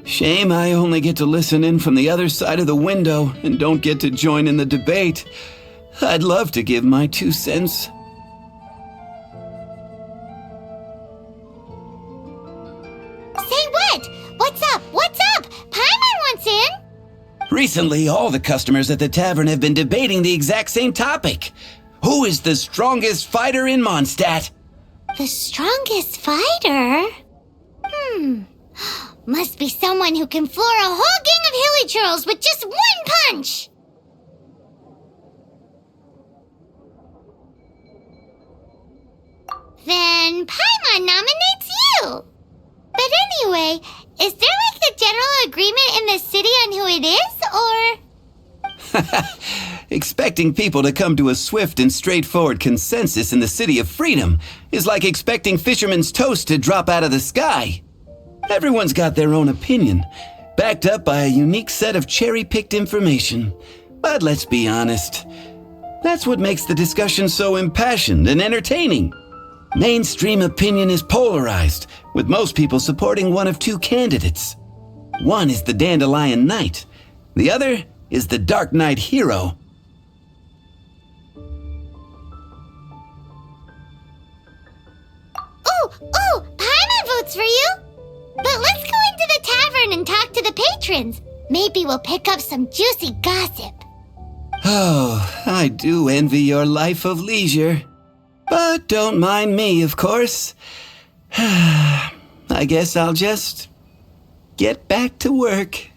Shame I only get to listen in from the other side of the window and don't get to join in the debate. I'd love to give my 2 cents. Say what? What's up? What's up? Paimon wants in. Recently, all the customers at the tavern have been debating the exact same topic. Who is the strongest fighter in Mondstadt? The strongest fighter? Must be someone who can floor a whole gang of hilly churls with just one punch! Then Paimon nominates you! But anyway, is there like a general agreement in the city on who it is, or...? Expecting people to come to a swift and straightforward consensus in the City of Freedom is like expecting fisherman's toast to drop out of the sky. Everyone's got their own opinion, backed up by a unique set of cherry-picked information. But let's be honest, that's what makes the discussion so impassioned and entertaining. Mainstream opinion is polarized, with most people supporting one of 2 candidates. One is the Dandelion Knight, the other is the Dark Knight Hero. Ooh, Paimon votes for you! But let's go into the tavern and talk to the patrons. Maybe we'll pick up some juicy gossip. Oh, I do envy your life of leisure. But don't mind me, of course. I guess I'll just get back to work.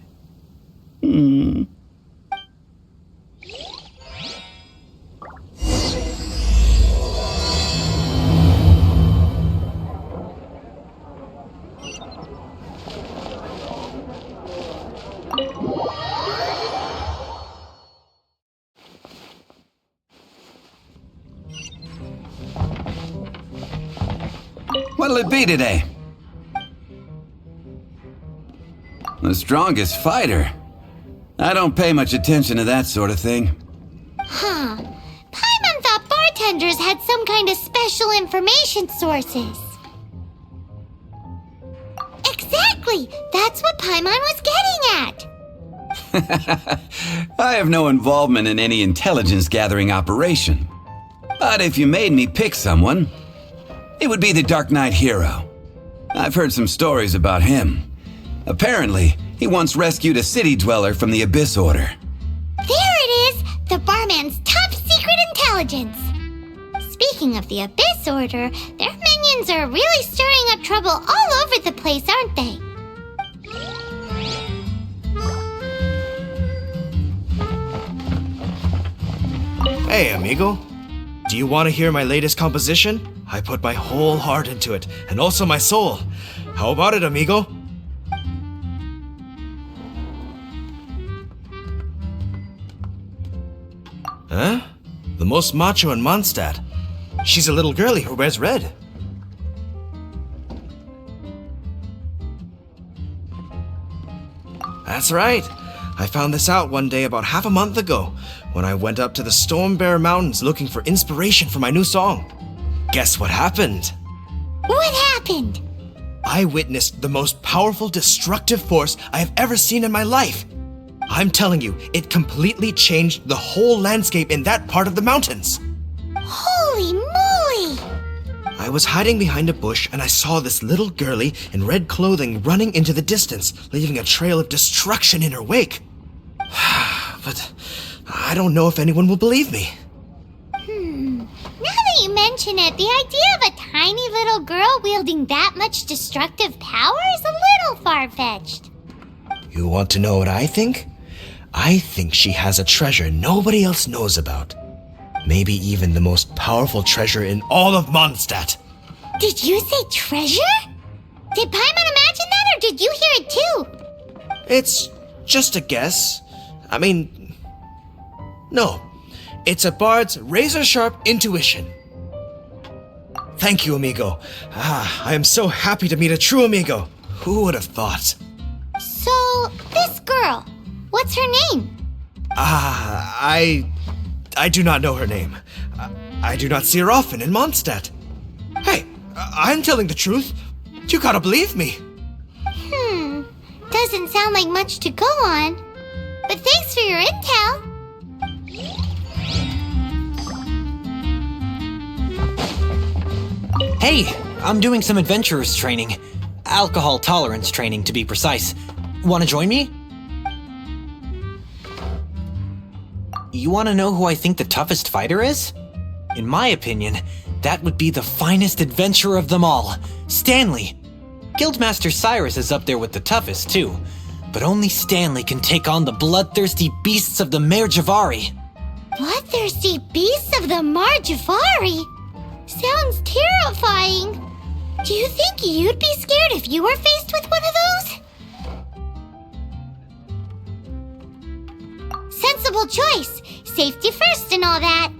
What'll it be today? The strongest fighter? I don't pay much attention to that sort of thing. Paimon thought bartenders had some kind of special information sources. Exactly! That's what Paimon was getting at! I have no involvement in any intelligence-gathering operation. But if you made me pick someone, it would be the Dark Knight Hero. I've heard some stories about him. Apparently, he once rescued a city dweller from the Abyss Order. There it is! The barman's top secret intelligence! Speaking of the Abyss Order, their minions are really stirring up trouble all over the place, aren't they? Hey, amigo. Do you want to hear my latest composition? I put my whole heart into it, and also my soul. How about it, amigo? Huh? The most macho in Mondstadt. She's a little girlie who wears red. That's right. I found this out one day about half a month ago, when I went up to the Storm Bear Mountains looking for inspiration for my new song. Guess what happened? What happened? I witnessed the most powerful destructive force I have ever seen in my life. I'm telling you, it completely changed the whole landscape in that part of the mountains. Holy moly! I was hiding behind a bush and I saw this little girlie in red clothing running into the distance, leaving a trail of destruction in her wake. But I don't know if anyone will believe me. Now that you mention it, the idea of a tiny little girl wielding that much destructive power is a little far-fetched. You want to know what I think? I think she has a treasure nobody else knows about. Maybe even the most powerful treasure in all of Mondstadt. Did you say treasure? Did Paimon imagine that, or did you hear it too? It's just a guess. I mean, no. It's a bard's razor-sharp intuition. Thank you, amigo. I am so happy to meet a true amigo. Who would have thought? So, this girl, what's her name? I do not know her name. I do not see her often in Mondstadt. Hey, I'm telling the truth. You gotta believe me. Doesn't sound like much to go on. But thanks for your intel. Hey, I'm doing some adventurers training. Alcohol tolerance training, to be precise. Wanna join me? You wanna know who I think the toughest fighter is? In my opinion, that would be the finest adventurer of them all, Stanley. Guildmaster Cyrus is up there with the toughest, too. But only Stanley can take on the bloodthirsty beasts of the Mare Javari. Bloodthirsty beasts of the Marjavari? Sounds terrifying. Do you think you'd be scared if you were faced with one of those? Sensible choice. Safety first and all that.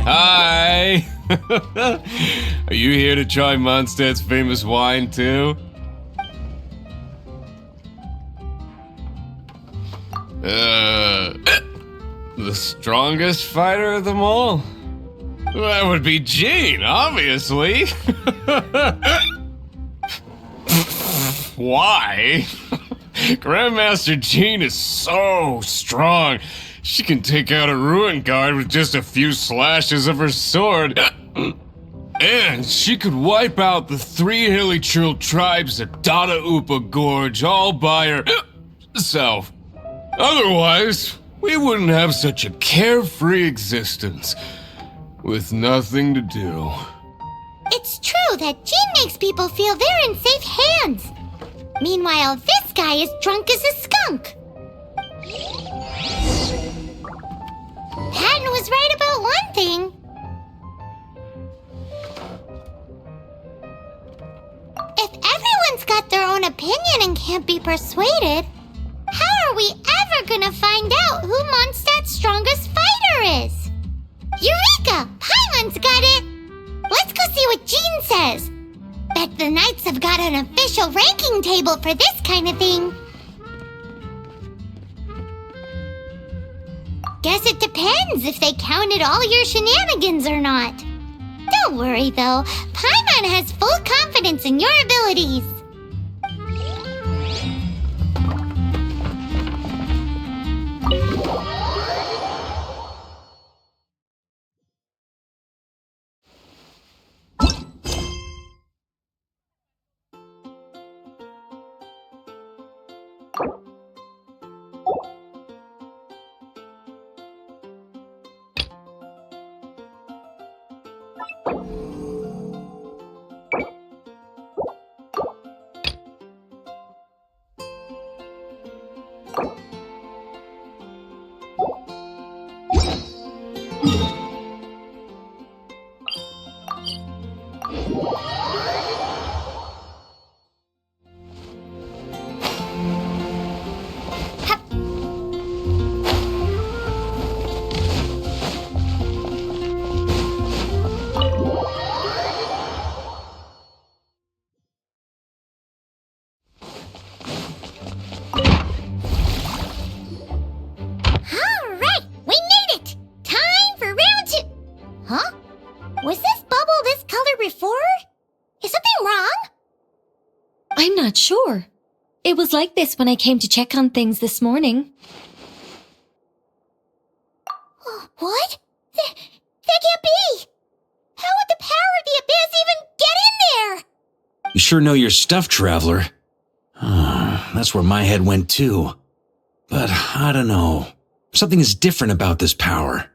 Hi! Are you here to try Mondstadt's famous wine, too? The strongest fighter of them all? That would be Gene, obviously! Why? Grandmaster Gene is so strong. She can take out a ruin guard with just a few slashes of her sword. And she could wipe out the 3 hilly Trill tribes at Dada Upa Gorge all by herself. Otherwise, we wouldn't have such a carefree existence with nothing to do. It's true that Jean makes people feel they're in safe hands. Meanwhile, this guy is drunk as a skunk. Patton was right about one thing. If everyone's got their own opinion and can't be persuaded, how are we ever gonna find out who Mondstadt's strongest fighter is? Eureka! Paimon's got it! Let's go see what Jean says. Bet the Knights have got an official ranking table for this kind of thing. Guess it depends if they counted all your shenanigans or not. Don't worry though, Paimon has full confidence in your abilities. sure. It was like this when I came to check on things this morning. What? That can't be! How would the power of the abyss even get in there? You sure know your stuff, Traveler. That's where my head went too. But I don't know. Something is different about this power.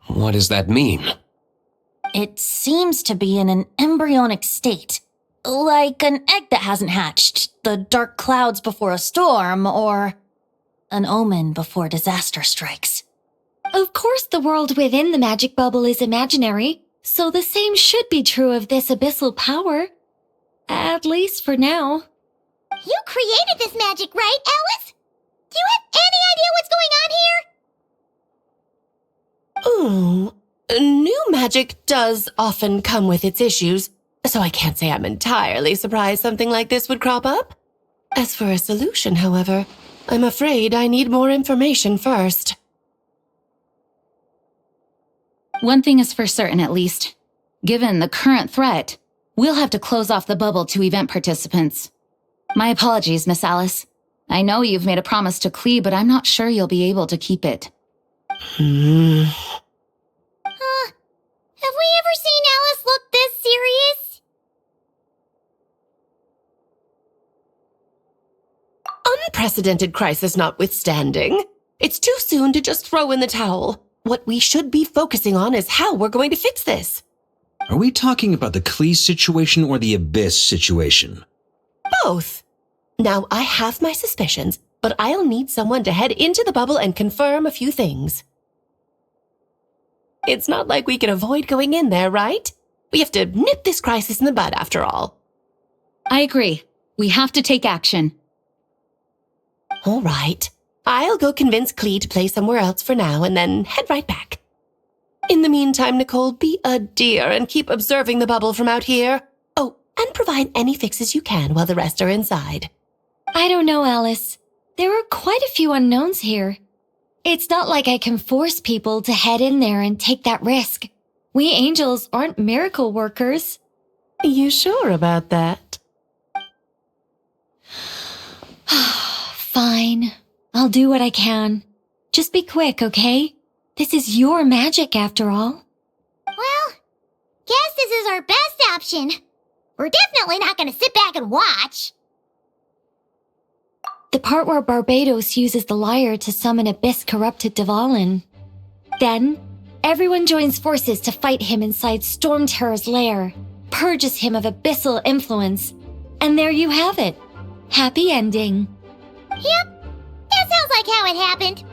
What does that mean? It seems to be in an embryonic state. Like an egg that hasn't hatched, the dark clouds before a storm, or an omen before disaster strikes. Of course, the world within the magic bubble is imaginary, so the same should be true of this abyssal power. At least for now. You created this magic, right, Alice? Do you have any idea what's going on here? New magic does often come with its issues, so I can't say I'm entirely surprised something like this would crop up. As for a solution, however, I'm afraid I need more information first. One thing is for certain, at least. Given the current threat, we'll have to close off the bubble to event participants. My apologies, Miss Alice. I know you've made a promise to Klee, but I'm not sure you'll be able to keep it. Have we ever seen Alice look this serious? Unprecedented crisis notwithstanding, it's too soon to just throw in the towel. What we should be focusing on is how we're going to fix this. Are we talking about the Klee situation or the Abyss situation? Both. Now, I have my suspicions, but I'll need someone to head into the bubble and confirm a few things. It's not like we can avoid going in there, right? We have to nip this crisis in the bud, after all. I agree. We have to take action. All right. I'll go convince Klee to play somewhere else for now and then head right back. In the meantime, Nicole, be a dear and keep observing the bubble from out here. Oh, and provide any fixes you can while the rest are inside. I don't know, Alice. There are quite a few unknowns here. It's not like I can force people to head in there and take that risk. We angels aren't miracle workers. You sure about that? Fine. I'll do what I can. Just be quick, okay? This is your magic, after all. Well, guess this is our best option. We're definitely not going to sit back and watch. The part where Barbados uses the lyre to summon abyss-corrupted Dvalin. Then, everyone joins forces to fight him inside Storm Terror's lair, purges him of abyssal influence, and there you have it. Happy ending. Yep, that sounds like how it happened.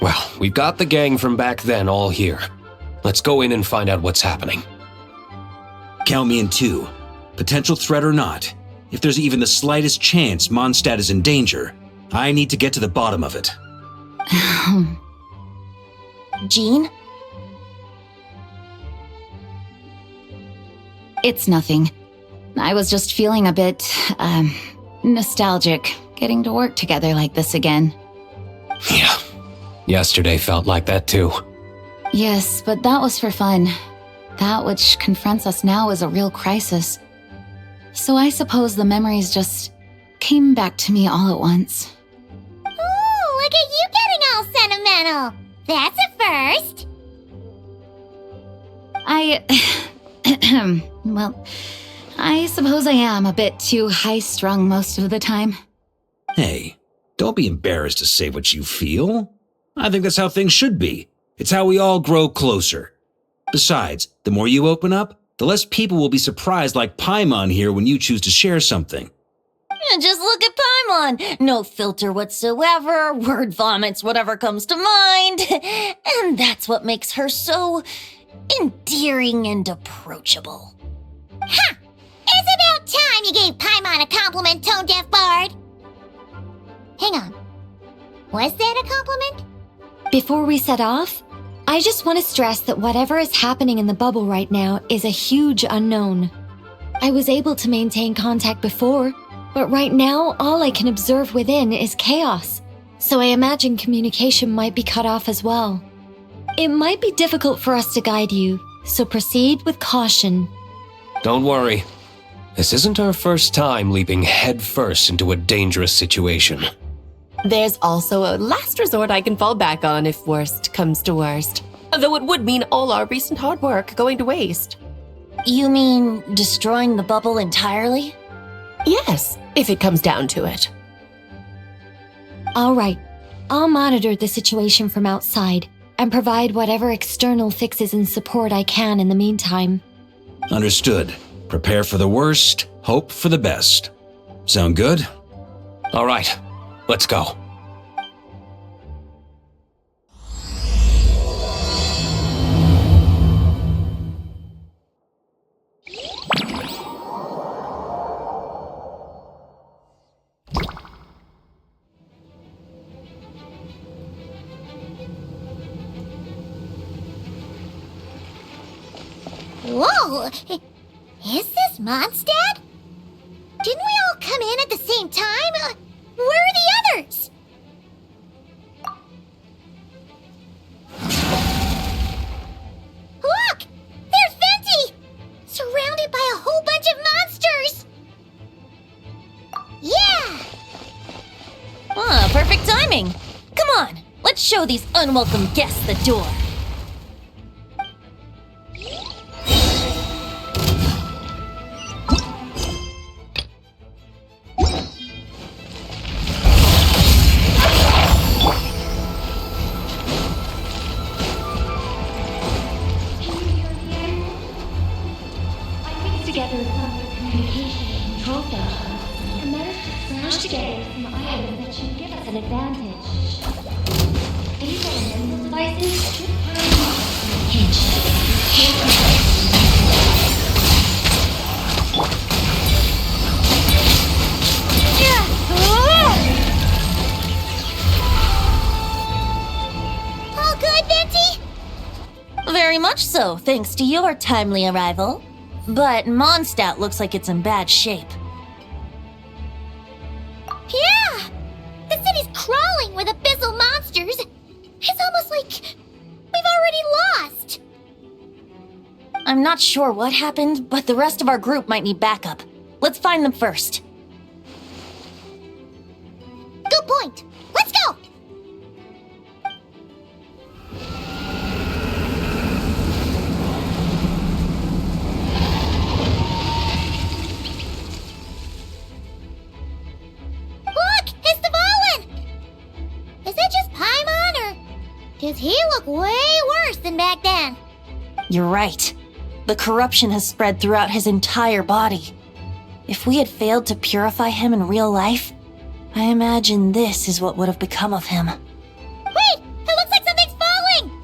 Well, we've got the gang from back then all here. Let's go in and find out what's happening. Count me in too. Potential threat or not, if there's even the slightest chance Mondstadt is in danger, I need to get to the bottom of it. Jean? It's nothing. I was just feeling a bit, nostalgic, getting to work together like this again. Yeah, yesterday felt like that too. Yes, but that was for fun. That which confronts us now is a real crisis. So I suppose the memories just came back to me all at once. Ooh, look at you getting all sentimental. That's a first. Well, I suppose I am a bit too high-strung most of the time. Hey, don't be embarrassed to say what you feel. I think that's how things should be. It's how we all grow closer. Besides, the more you open up, the less people will be surprised like Paimon here when you choose to share something. Just look at Paimon. No filter whatsoever, word vomits whatever comes to mind. And that's what makes her so endearing and approachable. Ha! It's about time you gave Paimon a compliment, tone-deaf bard. Hang on. Was that a compliment? Before we set off, I just want to stress that whatever is happening in the bubble right now is a huge unknown. I was able to maintain contact before, but right now all I can observe within is chaos, so I imagine communication might be cut off as well. It might be difficult for us to guide you, so proceed with caution. Don't worry. This isn't our first time leaping headfirst into a dangerous situation. There's also a last resort I can fall back on if worst comes to worst. Though it would mean all our recent hard work going to waste. You mean destroying the bubble entirely? Yes, if it comes down to it. All right. I'll monitor the situation from outside and provide whatever external fixes and support I can in the meantime. Understood. Prepare for the worst, hope for the best. Sound good? All right, let's go. Whoa! Is this Mondstadt? Didn't we all come in at the same time? Where are the others? Look! There's Venti! Surrounded by a whole bunch of monsters! Yeah! Ah, perfect timing. Come on, let's show these unwelcome guests the door. Together with some communication and control functions, and managed to smash together some items that should give us an advantage. These are mental devices should All good, Venti? Very much so, thanks to your timely arrival. But Mondstadt looks like it's in bad shape. Yeah! The city's crawling with abyssal monsters. It's almost like we've already lost. I'm not sure what happened, but the rest of our group might need backup. Let's find them first. Good point. Let's go! Look! It's the Volin! Is it just Paimon, or does he look way worse than back then? You're right. The corruption has spread throughout his entire body. If we had failed to purify him in real life, I imagine this is what would have become of him. Wait! It looks like something's falling!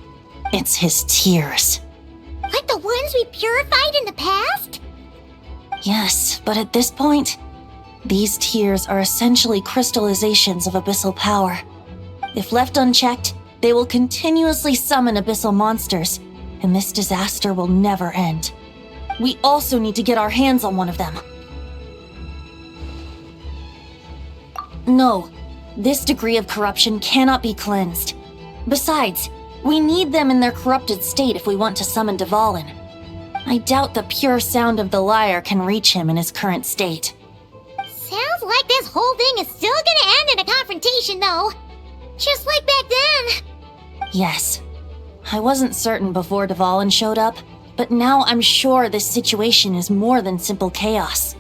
It's his tears. Like the ones we purified in the past? Yes, but at this point, these tears are essentially crystallizations of abyssal power. If left unchecked, they will continuously summon abyssal monsters, and this disaster will never end. We also need to get our hands on one of them. No, this degree of corruption cannot be cleansed. Besides, we need them in their corrupted state if we want to summon Dvalin. I doubt the pure sound of the lyre can reach him in his current state. Sounds like this whole thing is still gonna end in a confrontation, though. Just like back then. Yes. I wasn't certain before Dvalin showed up, but now I'm sure this situation is more than simple chaos.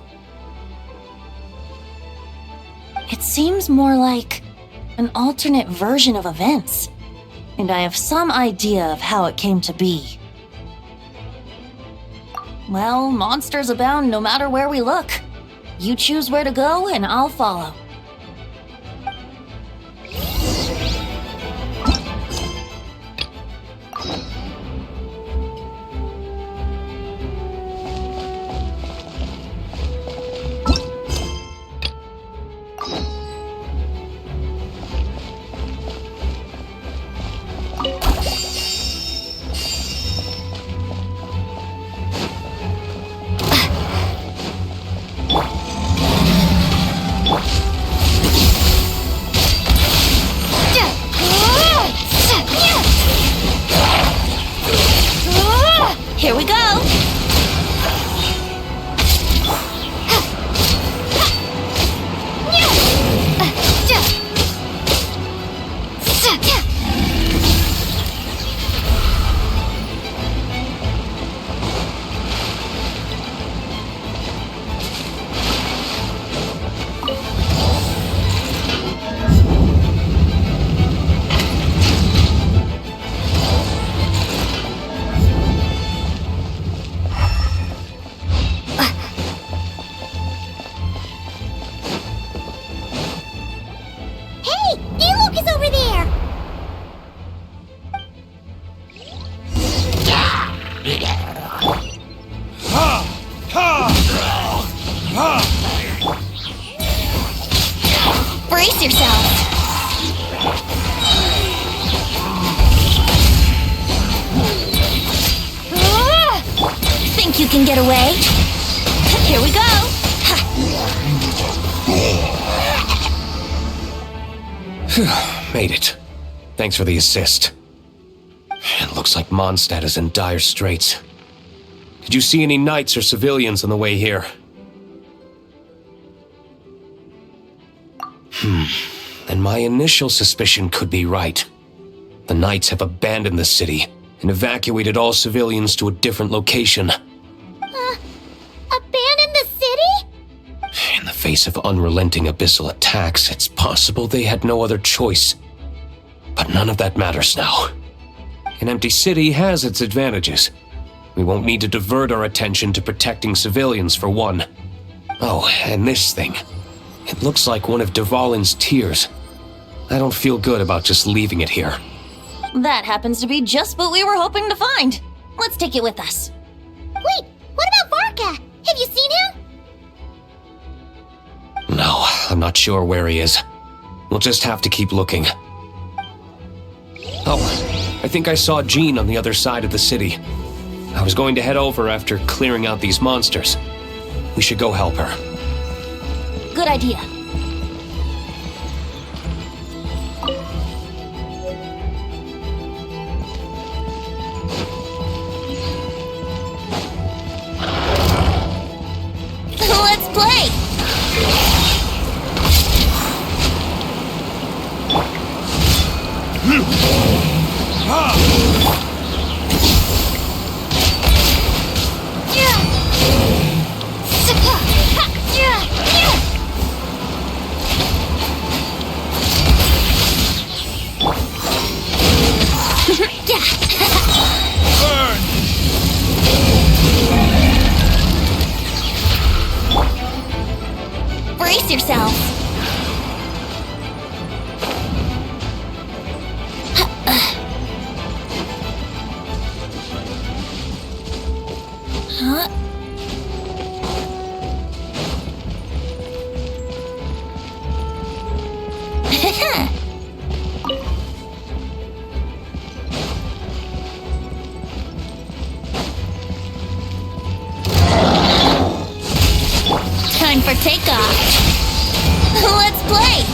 It seems more like an alternate version of events, and I have some idea of how it came to be. Well, monsters abound no matter where we look. You choose where to go, and I'll follow. can get away? Here we go! Made it. Thanks for the assist. It looks like Mondstadt is in dire straits. Did you see any knights or civilians on the way here? Then my initial suspicion could be right. The knights have abandoned the city and evacuated all civilians to a different location. Abandon the city? In the face of unrelenting abyssal attacks, it's possible they had no other choice. But none of that matters now. An empty city has its advantages. We won't need to divert our attention to protecting civilians for one. Oh, and this thing. It looks like one of Dvalin's tears. I don't feel good about just leaving it here. That happens to be just what we were hoping to find. Let's take it with us. Wait, what about Varka? Have you seen him? No, I'm not sure where he is. We'll just have to keep looking. Oh, I think I saw Jean on the other side of the city. I was going to head over after clearing out these monsters. We should go help her. Good idea. Let's play! Brace yourself. Huh? Time for takeoff. Let's play!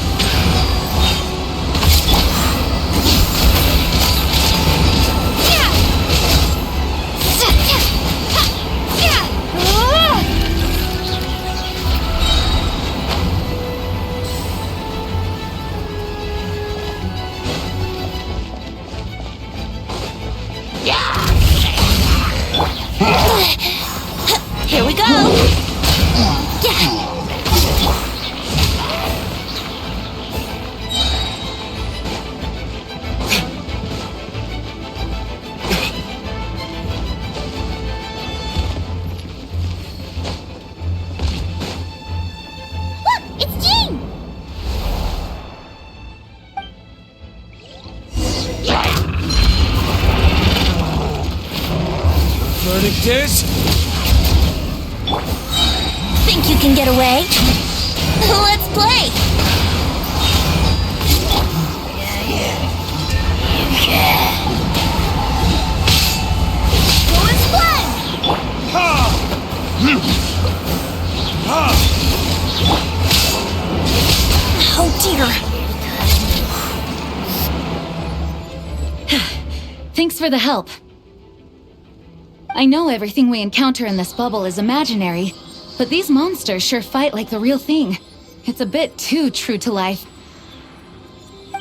Here we go! Verdict is? Think you can get away? Let's play! Let's play! Oh dear! Thanks for the help. I know everything we encounter in this bubble is imaginary, but these monsters sure fight like the real thing. It's a bit too true to life.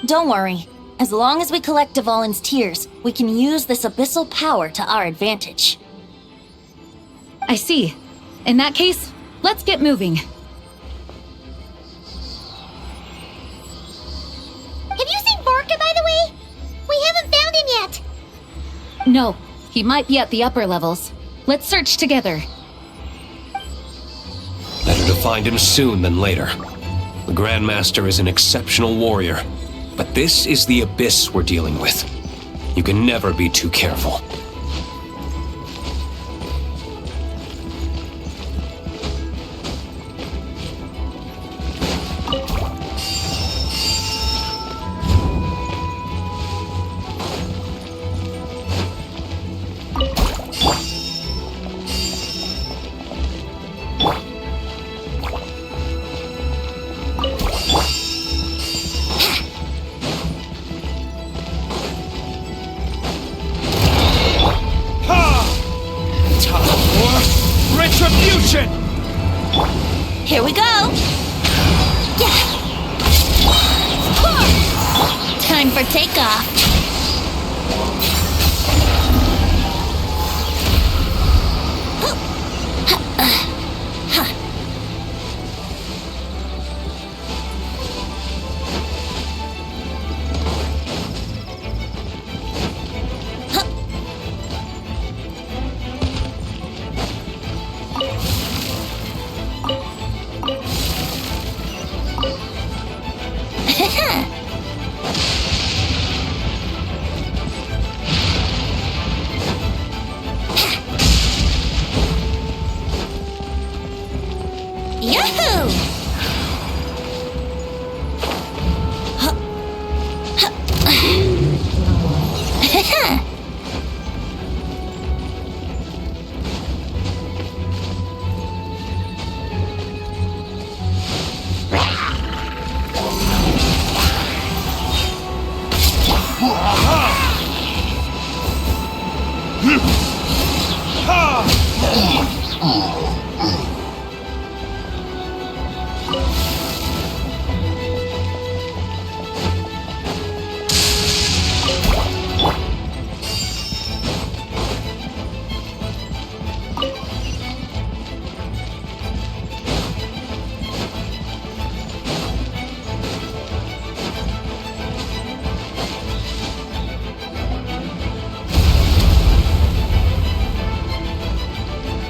Don't worry. As long as we collect Dvalin's tears, we can use this abyssal power to our advantage. I see. In that case, let's get moving. Have you seen Varka, by the way? We haven't found him yet. No, he might be at the upper levels. Let's search together. Better to find him soon than later. The Grandmaster is an exceptional warrior, but this is the abyss we're dealing with. You can never be too careful. Retribution! Here we go! Yeah! Time for takeoff! Yahoo!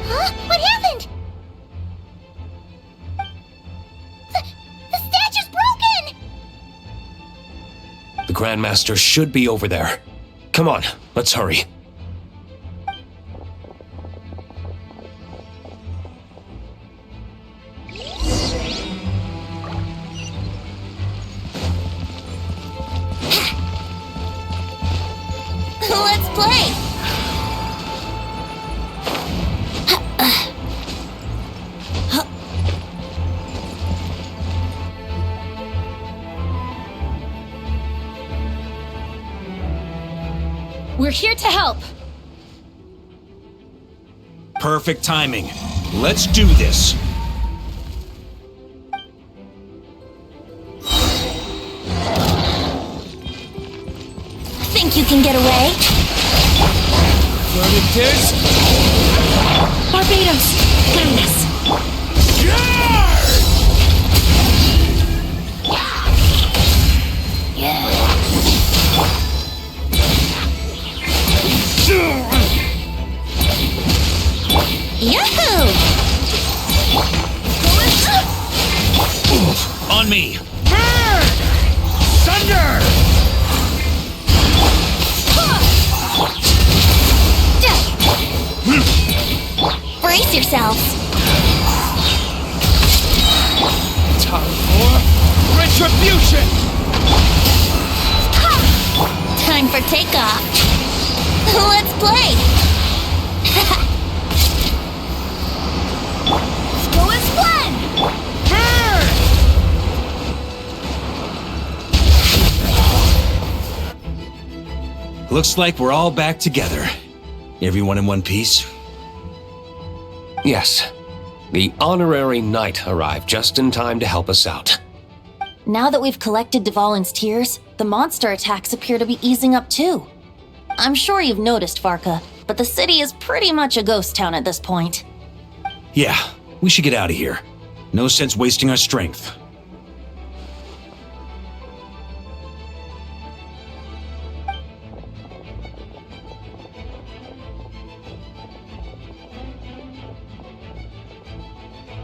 Huh? What happened? The statue's broken! The Grandmaster should be over there. Come on, let's hurry. Let's play! We're here to help. Perfect timing. Let's do this. Think you can get away? Barbados, clear this. Yahoo! On me. Thunder! Brace yourselves! Time for retribution! Time for takeoff! Let's play! Go as one! Looks like we're all back together. Everyone in one piece? Yes. The honorary knight arrived just in time to help us out. Now that we've collected Dvalin's tears, the monster attacks appear to be easing up too. I'm sure you've noticed, Varka, but the city is pretty much a ghost town at this point. Yeah, we should get out of here. No sense wasting our strength.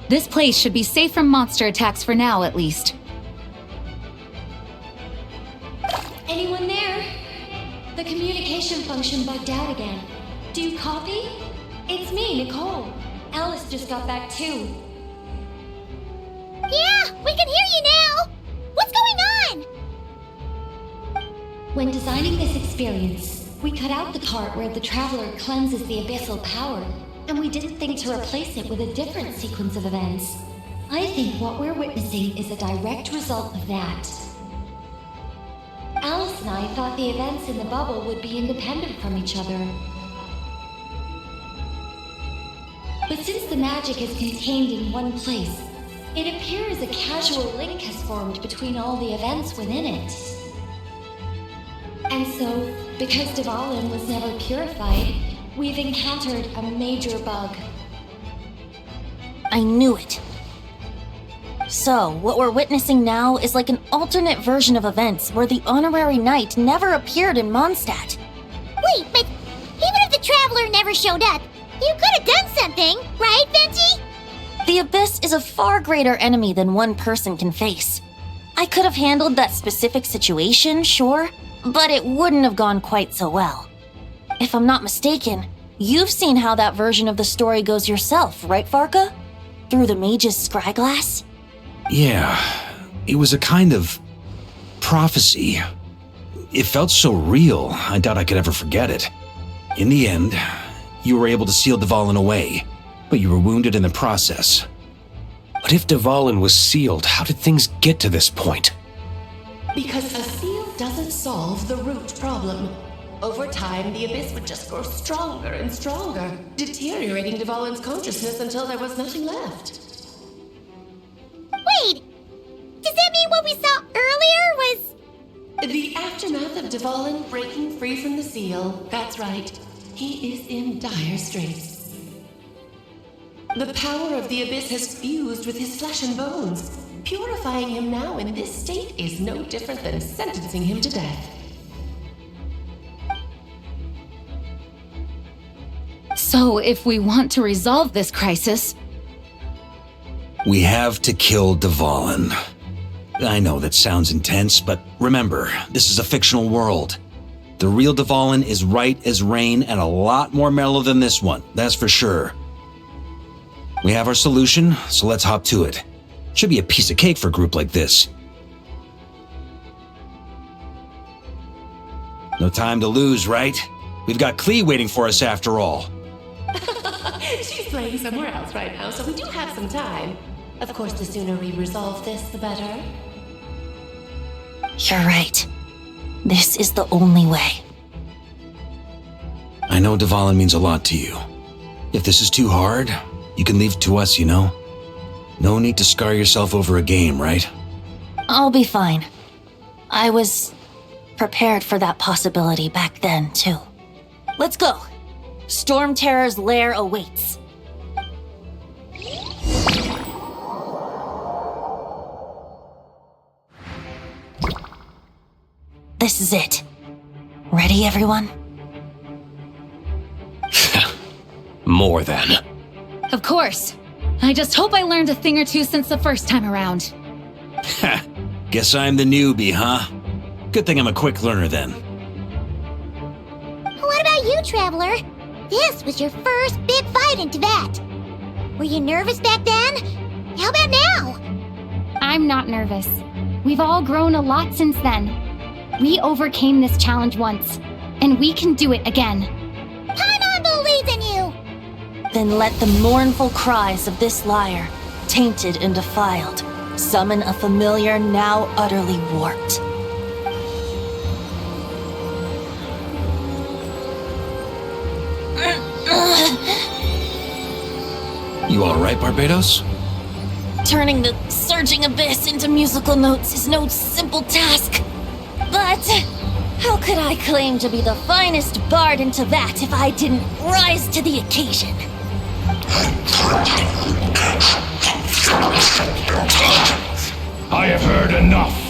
This place should be safe from monster attacks for now, at least. Anyone there? The communication function bugged out again. Do you copy? It's me, Nicole. Alice just got back too. Yeah, we can hear you now! What's going on? When designing this experience, we cut out the part where the traveler cleanses the abyssal power, and we didn't think to replace it with a different sequence of events. I think what we're witnessing is a direct result of that. Alice and I thought the events in the bubble would be independent from each other. But since the magic is contained in one place, it appears a casual link has formed between all the events within it. And so, because Dvalin was never purified, we've encountered a major bug. I knew it. So, what we're witnessing now is like an alternate version of events where the honorary knight never appeared in Mondstadt. Wait, but even if the Traveler never showed up, you could have done something, right, Venti? The Abyss is a far greater enemy than one person can face. I could have handled that specific situation, sure, but it wouldn't have gone quite so well. If I'm not mistaken, you've seen how that version of the story goes yourself, right, Farka? Through the mage's scryglass? Yeah, it was a kind of prophecy. It felt so real, I doubt I could ever forget it. In the end, you were able to seal Dvalin away, but you were wounded in the process. But if Dvalin was sealed, how did things get to this point? Because a seal doesn't solve the root problem. Over time, the Abyss would just grow stronger and stronger, deteriorating Dvalin's consciousness until there was nothing left. Wait, does that mean what we saw earlier was... The aftermath of Dvalin breaking free from the seal, that's right. He is in dire straits. The power of the Abyss has fused with his flesh and bones. Purifying him now in this state is no different than sentencing him to death. So, if we want to resolve this crisis, We have to kill Dvalin. I know that sounds intense, but remember, this is a fictional world. The real Dvalin is right as rain and a lot more mellow than this one, that's for sure. We have our solution, so let's hop to it. Should be a piece of cake for a group like this. No time to lose, right? We've got Klee waiting for us after all. She's playing somewhere else right now, so we do have some time. Of course, the sooner we resolve this, the better. You're right. This is the only way. I know Dvalin means a lot to you. If this is too hard, you can leave it to us, you know? No need to scar yourself over a game, right? I'll be fine. I was prepared for that possibility back then, too. Let's go. Storm Terror's lair awaits. This is it. Ready, everyone? More than. of course. I just hope I learned a thing or two since the first time around. Ha! Guess I'm the newbie, huh? Good thing I'm a quick learner then. What about you, Traveler? This was your first big fight in Tibet. Were you nervous back then? How about now? I'm not nervous. We've all grown a lot since then. We overcame this challenge once, and we can do it again. Paimon believes in you! Then let the mournful cries of this lyre, tainted and defiled, summon a familiar now utterly warped. You alright, Barbados? Turning the surging abyss into musical notes is no simple task. But how could I claim to be the finest bard in Tibet if I didn't rise to the occasion? I have heard enough.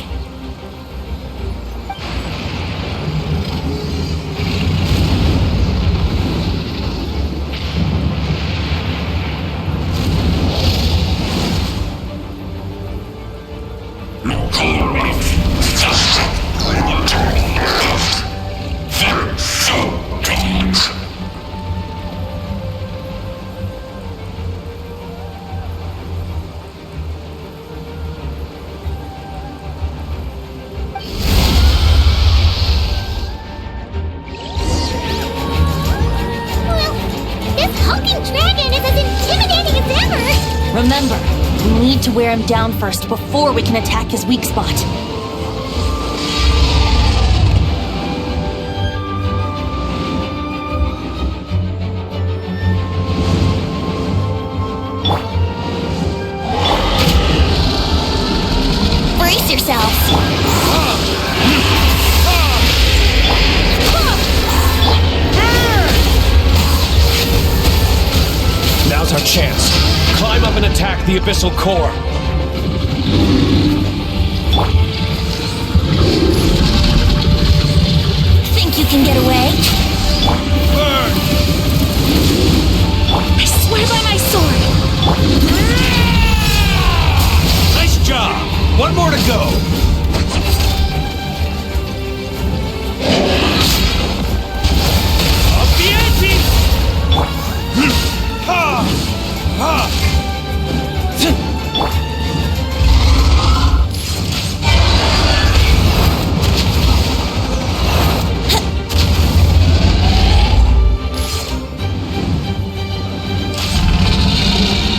Remember, we need to wear him down first before we can attack his weak spot. the abyssal core. Think you can get away? I swear by my sword! Nice job! One more to go. Up the ante! Ha! Ha!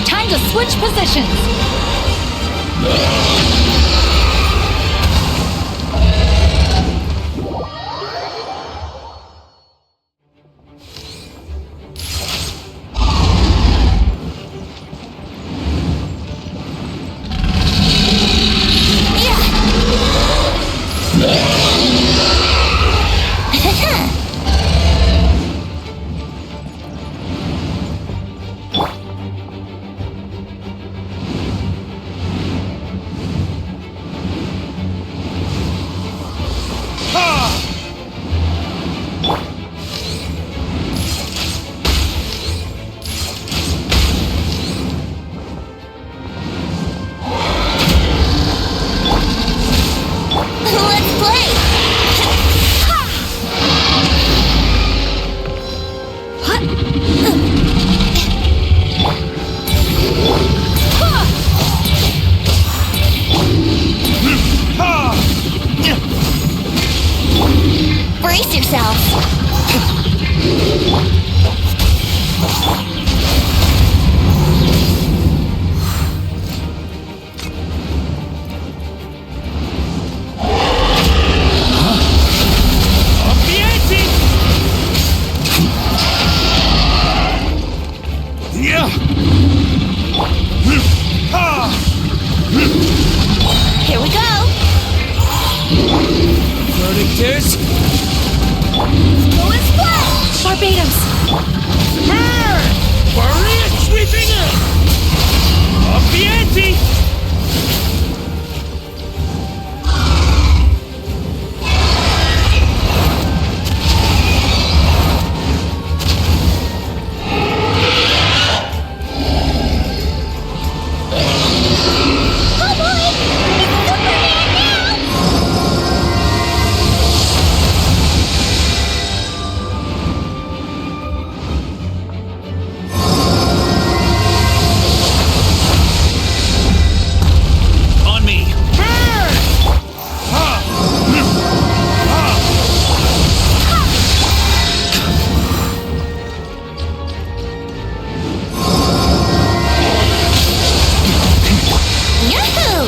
Time to switch positions! Let's play! Brace yourself! Here we go! Verdict is... Go and splash! Barbados! Maria sweeping in! Up the ante! Oh boy! It's Superman now! On me! Yahoo!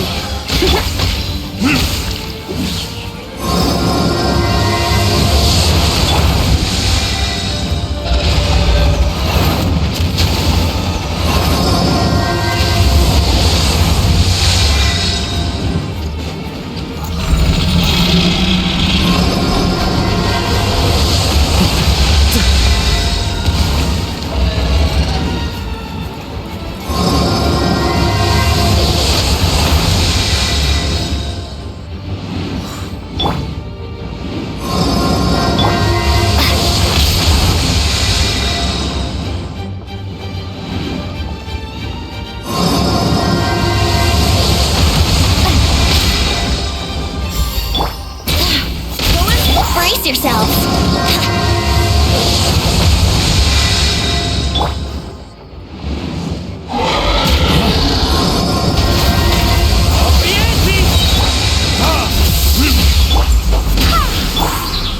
Brace yourself!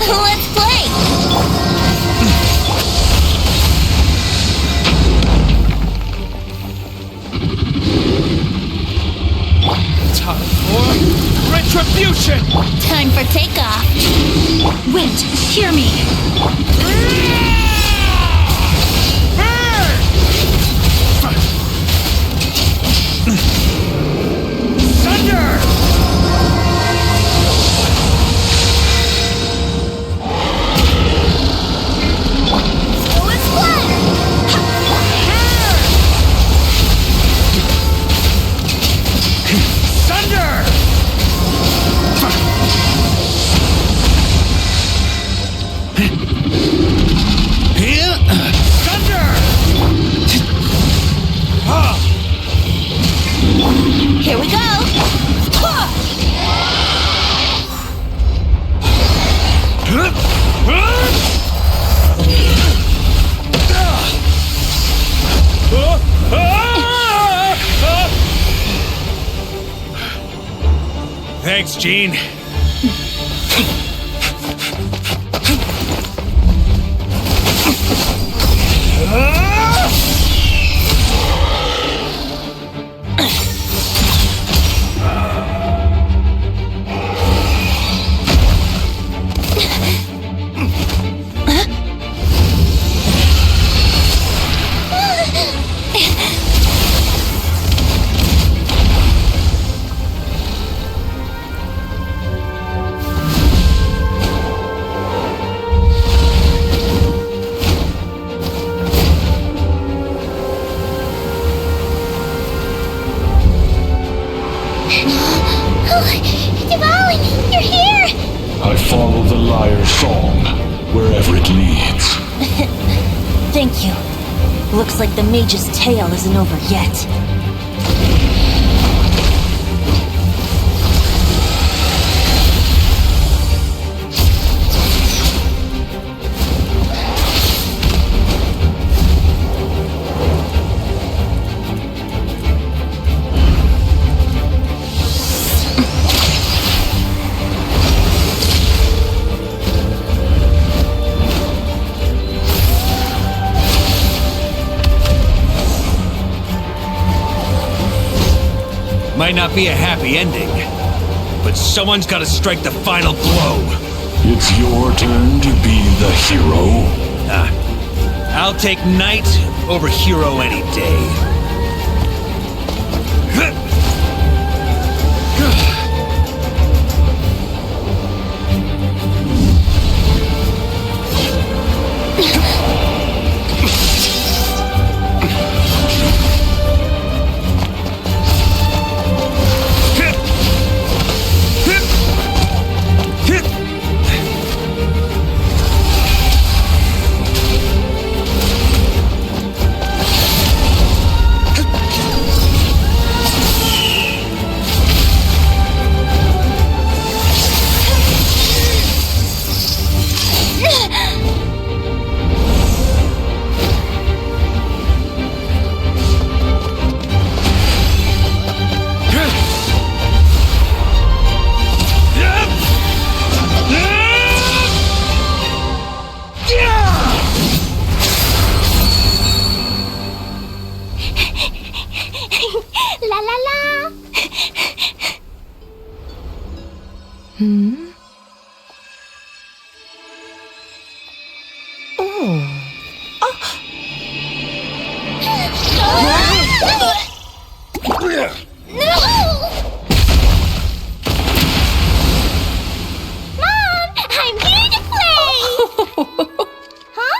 Let's play! Time for retribution! Time for takeoff! Wind, hear me! Thunder! Go and splash! Thanks, Gene. Devouring, you're here! I follow the liar's song, wherever it leads. Thank you. Looks like the mage's tale isn't over yet. Might not be a happy ending, but someone's gotta strike the final blow. It's your turn to be the hero. I'll take knight over hero any day. La la la! Mom, I'm here to play! Huh?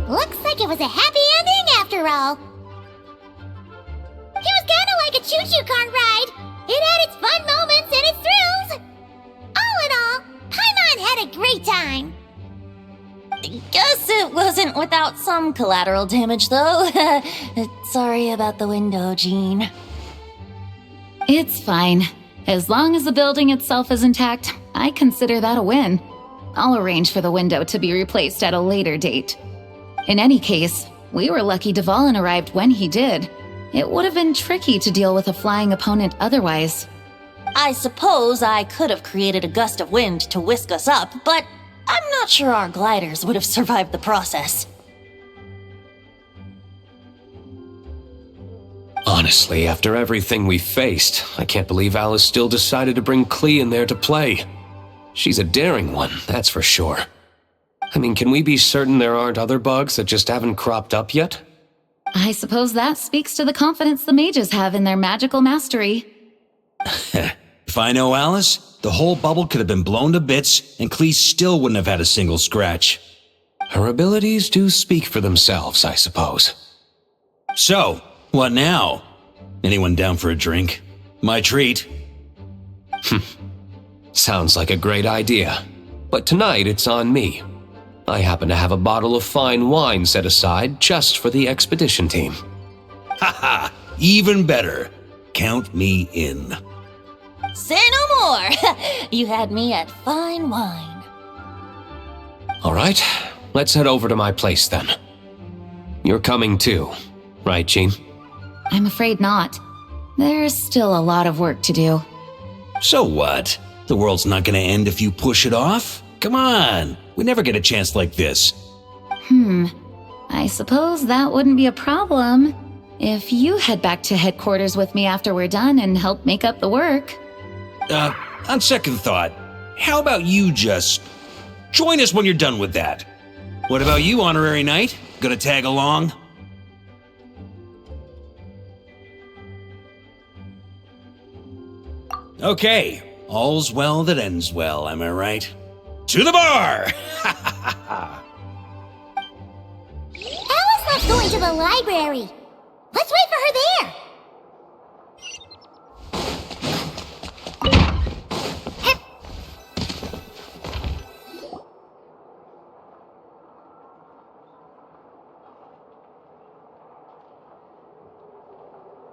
Looks like it was a happy ending after all. It was kinda like a choo-choo cart ride. It had its fun moments and its thrills. All in all, Paimon had a great time. Guess it wasn't without some collateral damage, though. Sorry about the window, Jean. It's fine. As long as the building itself is intact, I consider that a win. I'll arrange for the window to be replaced at a later date. In any case, we were lucky Dvalin arrived when he did. It would have been tricky to deal with a flying opponent otherwise. I suppose I could have created a gust of wind to whisk us up, but I'm not sure our gliders would have survived the process. Honestly, after everything we faced, I can't believe Alice still decided to bring Klee in there to play. She's a daring one, that's for sure. I mean, can we be certain there aren't other bugs that just haven't cropped up yet? I suppose that speaks to the confidence the mages have in their magical mastery. If I know Alice, the whole bubble could have been blown to bits, and Klee still wouldn't have had a single scratch. Her abilities do speak for themselves, I suppose. So, what now? Anyone down for a drink? My treat. Sounds like a great idea. But tonight it's on me. I happen to have a bottle of fine wine set aside just for the expedition team. Haha, even better. Count me in. Say no more! You had me at fine wine. All right, let's head over to my place then. You're coming too, right, Jean? I'm afraid not. There's still a lot of work to do. So what? The world's not gonna end if you push it off? Come on, we never get a chance like this. I suppose that wouldn't be a problem if you head back to headquarters with me after we're done and help make up the work. On second thought, how about you just join us when you're done with that? What about you, Honorary Knight? Gonna tag along? Okay, all's well that ends well, am I right? To the bar! Alice loves going to the library. Let's wait for her there.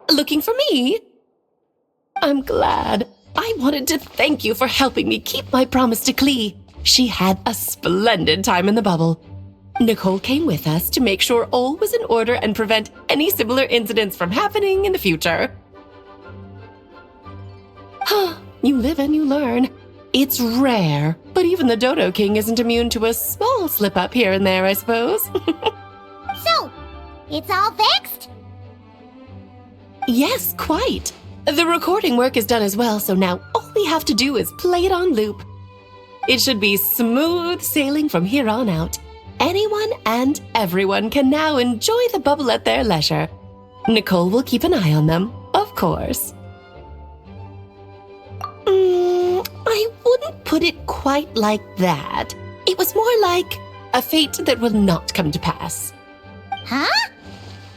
Looking for me? I'm glad. I wanted to thank you for helping me keep my promise to Klee. She had a splendid time in the bubble. Nicole came with us to make sure all was in order and prevent any similar incidents from happening in the future. You live and you learn. It's rare, but even the Dodo King isn't immune to a small slip-up here and there, I suppose. So, it's all fixed? Yes, quite. The recording work is done as well, so now all we have to do is play it on loop. It should be smooth sailing from here on out. Anyone and everyone can now enjoy the bubble at their leisure. Nicole will keep an eye on them, of course. I wouldn't put it quite like that. It was more like a fate that will not come to pass. Huh?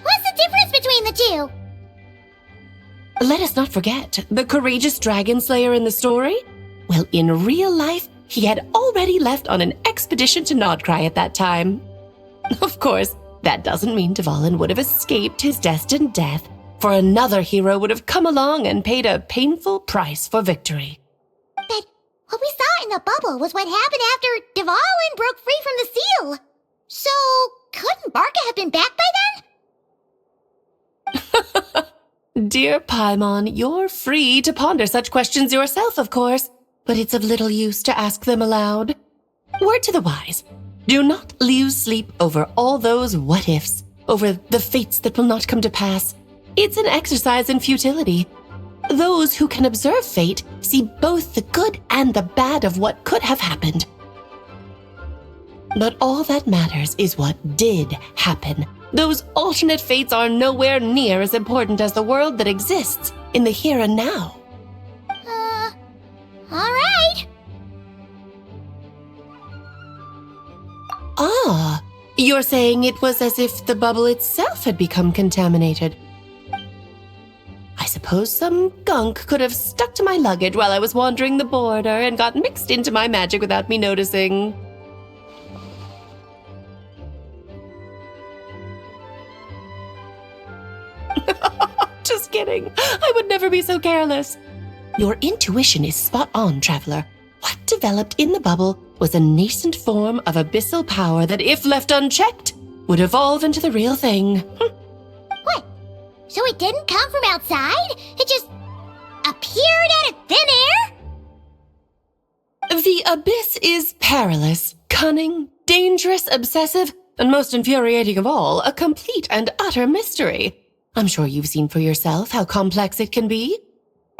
What's the difference between the two? Let us not forget the courageous dragon slayer in the story. Well, in real life, he had already left on an expedition to Nodcry at that time. Of course, that doesn't mean Dvalin would have escaped his destined death, for another hero would have come along and paid a painful price for victory. But what we saw in the bubble was what happened after Dvalin broke free from the seal. So, couldn't Barca have been back by then? Dear Paimon, you're free to ponder such questions yourself, of course, but it's of little use to ask them aloud. Word to the wise, do not lose sleep over all those what-ifs, over the fates that will not come to pass. It's an exercise in futility. Those who can observe fate see both the good and the bad of what could have happened. But all that matters is what did happen. Those alternate fates are nowhere near as important as the world that exists in the here and now. All right. Ah, you're saying it was as if the bubble itself had become contaminated. I suppose some gunk could have stuck to my luggage while I was wandering the border and got mixed into my magic without me noticing. Just kidding. I would never be so careless. Your intuition is spot on, Traveler. What developed in the bubble was a nascent form of abyssal power that, if left unchecked, would evolve into the real thing. What? So it didn't come from outside? It just appeared out of thin air? The abyss is perilous, cunning, dangerous, obsessive, and most infuriating of all, a complete and utter mystery. I'm sure you've seen for yourself how complex it can be.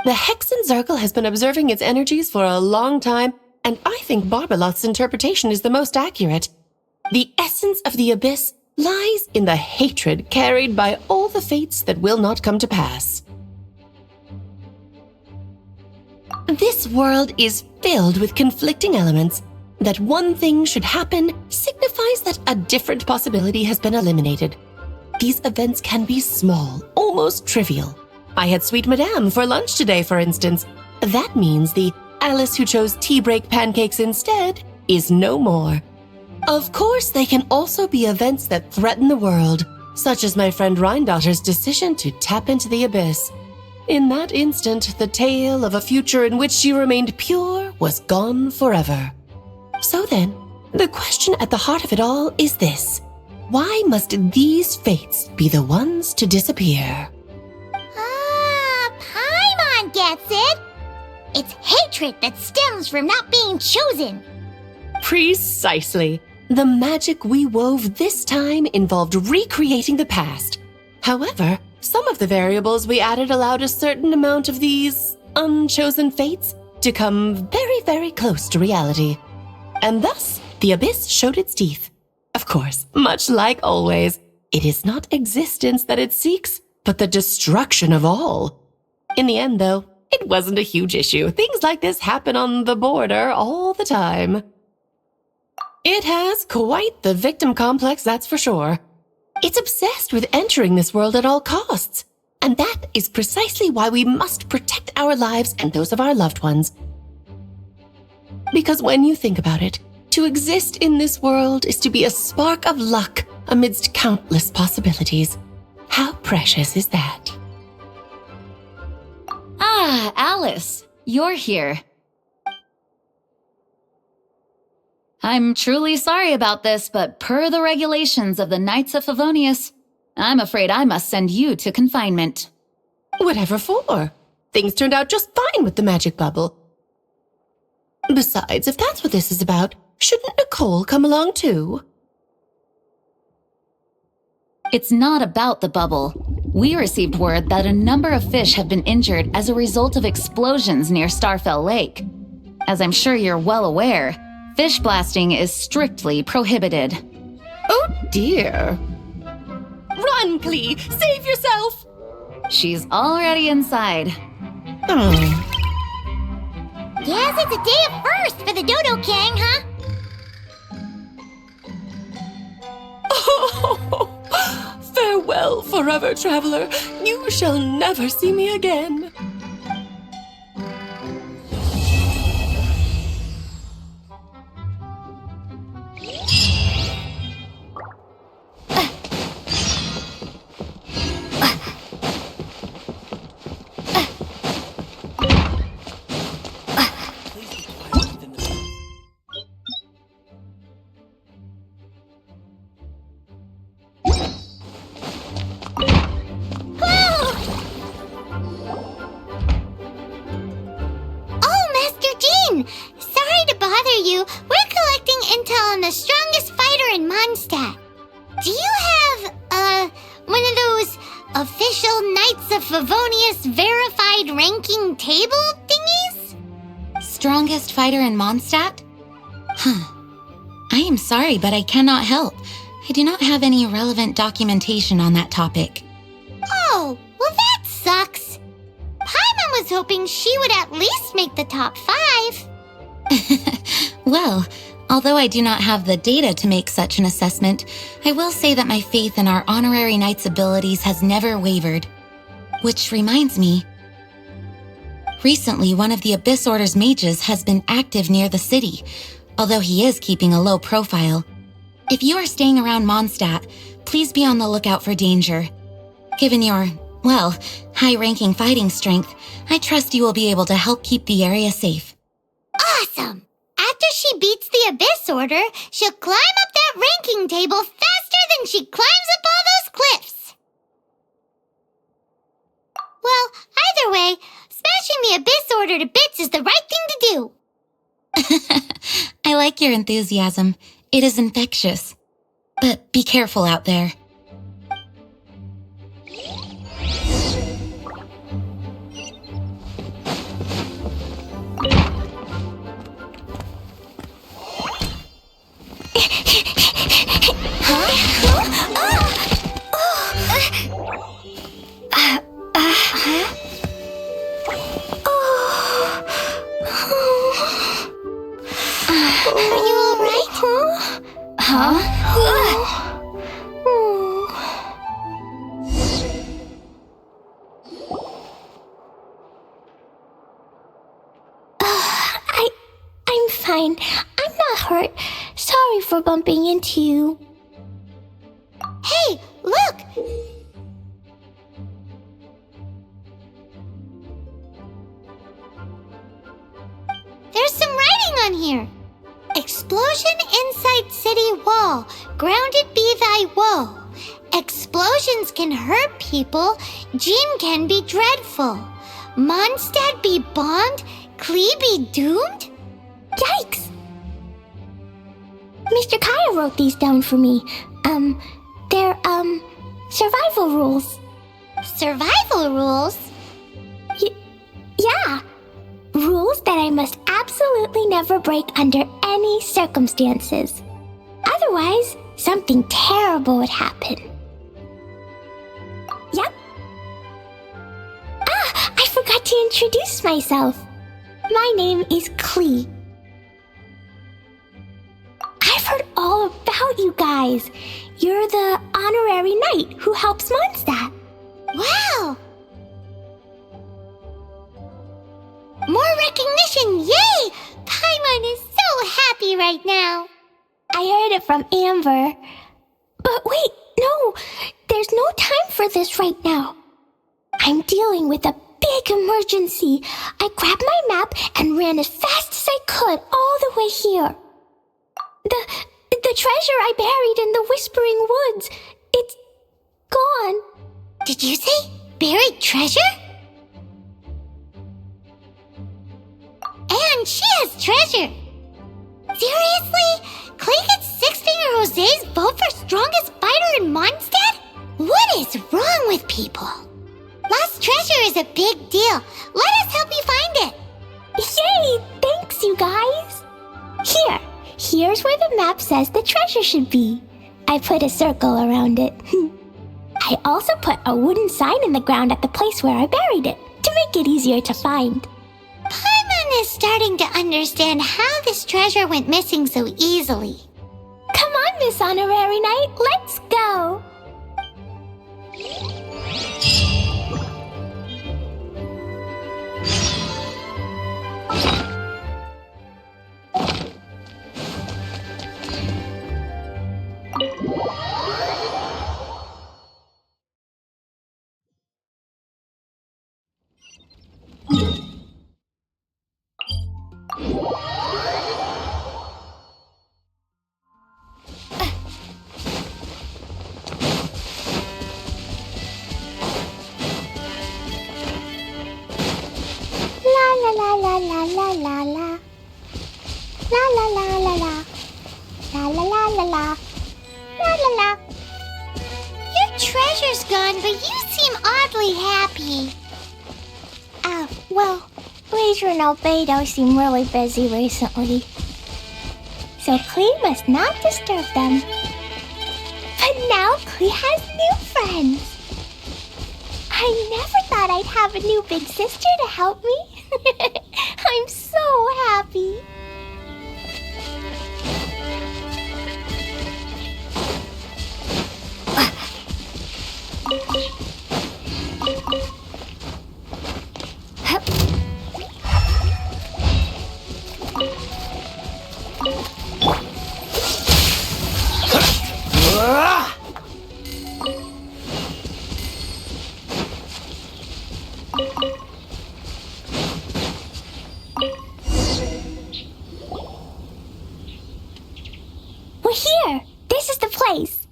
The Hexen Circle has been observing its energies for a long time, and I think Barbalot's interpretation is the most accurate. The essence of the abyss lies in the hatred carried by all the fates that will not come to pass. This world is filled with conflicting elements. That one thing should happen signifies that a different possibility has been eliminated. These events can be small, almost trivial. I had Sweet Madame for lunch today, for instance. That means the Alice who chose tea break pancakes instead is no more. Of course, they can also be events that threaten the world, such as my friend Rhindotter's decision to tap into the abyss. In that instant, the tale of a future in which she remained pure was gone forever. So then, the question at the heart of it all is this. Why must these fates be the ones to disappear? Paimon gets it! It's hatred that stems from not being chosen. Precisely. The magic we wove this time involved recreating the past. However, some of the variables we added allowed a certain amount of these unchosen fates to come very, very close to reality. And thus, the abyss showed its teeth. Of course, much like always, it is not existence that it seeks, but the destruction of all. In the end, though, it wasn't a huge issue. Things like this happen on the border all the time. It has quite the victim complex, that's for sure. It's obsessed with entering this world at all costs. And that is precisely why we must protect our lives and those of our loved ones. Because when you think about it, to exist in this world is to be a spark of luck amidst countless possibilities. How precious is that? Ah, Alice, you're here. I'm truly sorry about this, but per the regulations of the Knights of Favonius, I'm afraid I must send you to confinement. Whatever for? Things turned out just fine with the magic bubble. Besides, if that's what this is about, shouldn't Nicole come along too? It's not about the bubble. We received word that a number of fish have been injured as a result of explosions near Starfell Lake. As I'm sure you're well aware, fish blasting is strictly prohibited. Oh dear. Run, Klee! Save yourself! She's already inside. Guess it's a day of first for the Dodo Gang, huh? Oh, farewell, forever traveler. You shall never see me again. Sorry to bother you. We're collecting intel on the strongest fighter in Mondstadt. Do you have, one of those official Knights of Favonius verified ranking table thingies? Strongest fighter in Mondstadt? Huh. I am sorry, but I cannot help. I do not have any relevant documentation on that topic. Oh, well that sucks. Paimon was hoping she would at least make the top 5. Well, although I do not have the data to make such an assessment, I will say that my faith in our honorary knight's abilities has never wavered. Which reminds me, recently one of the Abyss Order's mages has been active near the city, although he is keeping a low profile. If you are staying around Mondstadt, please be on the lookout for danger. Given your, well, high-ranking fighting strength, I trust you will be able to help keep the area safe. Awesome! After she beats the Abyss Order, she'll climb up that ranking table faster than she climbs up all those cliffs! Well, either way, smashing the Abyss Order to bits is the right thing to do! I like your enthusiasm. It is infectious. But be careful out there. Are you alright? Huh? I'm fine. I'm not hurt. Sorry for bumping into you. Hey, look! There's some writing on here. Explosion inside city wall. Grounded be thy woe. Explosions can hurt people. Jean can be dreadful. Mondstadt be bombed. Klee be doomed? Yikes! Mr. Kaya wrote these down for me. They're, survival rules. Survival rules? Yeah. Rules that I must absolutely never break under any circumstances. Otherwise, something terrible would happen. Yep. I forgot to introduce myself. My name is Klee. I've heard all about you guys. You're the honorary knight who helps Mondstadt. Wow! More recognition, yay! Paimon is so happy right now. I heard it from Amber. But wait, no, there's no time for this right now. I'm dealing with a big emergency. I grabbed my map and ran as fast as I could all the way here. The treasure I buried in the Whispering Woods, it's gone. Did you say buried treasure? And she has treasure. Seriously? Klee gets Six-Finger Jose's vote for strongest fighter in Mondstadt? What is wrong with people? Lost treasure is a big deal. Let us help you find it. Yay! Thanks, you guys. Here's where the map says the treasure should be. I put a circle around it. I also put a wooden sign in the ground at the place where I buried it, to make it easier to find. Paimon is starting to understand how this treasure went missing so easily. Come on, Miss Honorary Knight, let's go! La la la la la la. La la la la la. La la la la la. La la la. Your treasure's gone, but you seem oddly happy. Well, Blazer and Albedo seem really busy recently. So Klee must not disturb them. But now Klee has new friends. I never thought I'd have a new big sister to help me. I'm so happy. We're here. This is the place.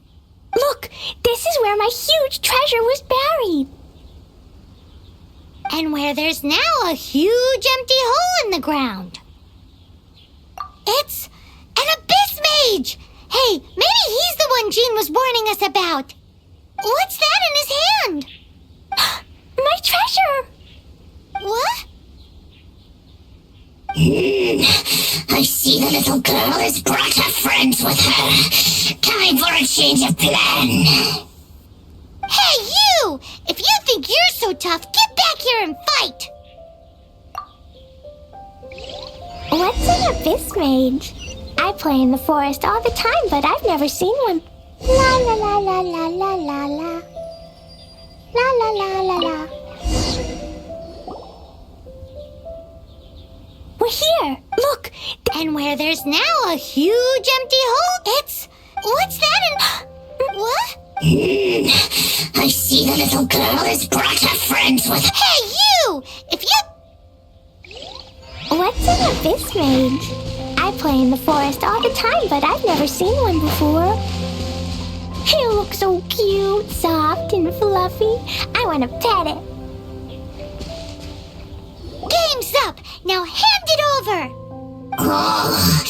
Look, this is where my huge treasure was buried. And where there's now a huge empty hole in the ground. It's an abyss mage. Hey, maybe he's the one Jean was warning us about. What's that in his hand? My treasure. What? I see the little girl has brought her friends with her. Time for a change of plan. Hey, you! If you think you're so tough, get back here and fight! What's an abyss mage? I play in the forest all the time, but I've never seen one. La la la la la la la la. La la la la la. We're here! Look! And where there's now a huge empty hole, it's... What's that in... What? I see the little girl has brought her friends with her. Hey, you! If you... What's an abyss mage? I play in the forest all the time, but I've never seen one before. He looks so cute, soft, and fluffy. I want to pet it. Game's up! Now hand it over! Oh,